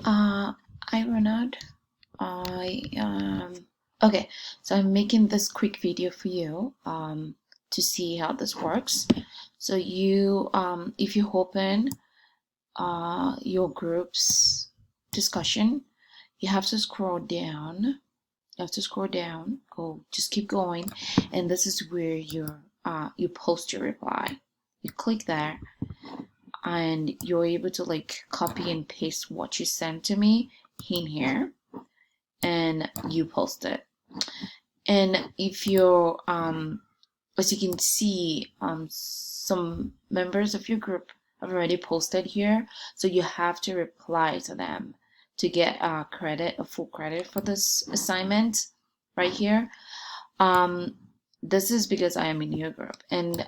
Uh, Hi Ronald. I okay, so I'm making this quick video for you to see how this works. So if you open your group's discussion, you have to scroll down. You have to scroll down. Go, just keep going, and this is where you post your reply. You click there, and you're able to like copy and paste what you sent to me in here, and you post it. And if you're as you can see, some members of your group have already posted here, so you have to reply to them to get a full credit for this assignment right here. This is because I am in your group, and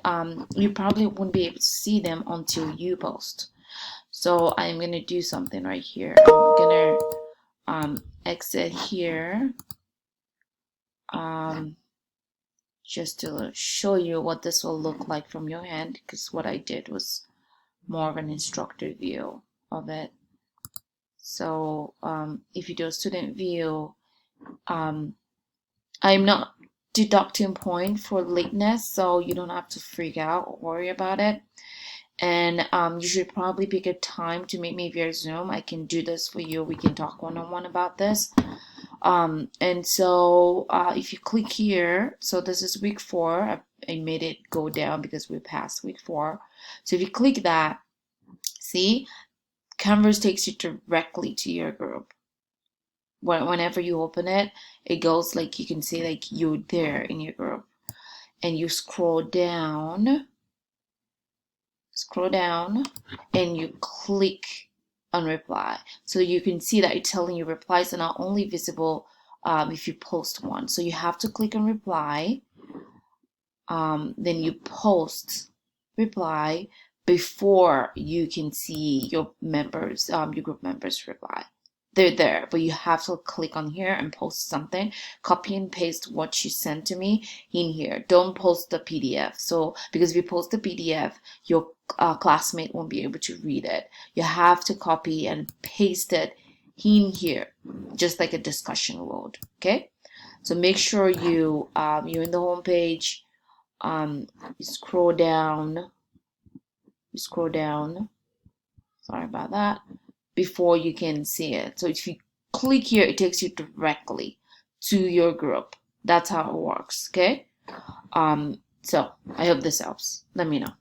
you probably won't be able to see them until you post. So I'm gonna do something right here. I'm gonna exit here, just to show you what this will look like from your end, because what I did was more of an instructor view of it. So if you do a student view, I'm not deducting point for lateness, so you don't have to freak out or worry about it. And you should probably pick a time to meet me via Zoom. I can do this for you. We can talk one-on-one about this. And so if you click here, so this is week 4. I made it go down because we're past week 4. So if you click that, see, Canvas takes you directly to your group. Whenever you open it, it goes like, you can see like you're there in your group, and you scroll down, and you click on reply. So you can see that it's telling you replies are not only visible if you post one. So you have to click on reply, then you post reply before you can see your members, your group members reply. They're there, but you have to click on here and post something. Copy and paste what you sent to me in here. Don't post the PDF. So because if you post the PDF, your classmate won't be able to read it. You have to copy and paste it in here, just like a discussion would. Okay, so make sure you're in the home page. You scroll down. Sorry about that. Before you can see it. So if you click here, it takes you directly to your group. That's how it works. Okay. So I hope this helps. Let me know.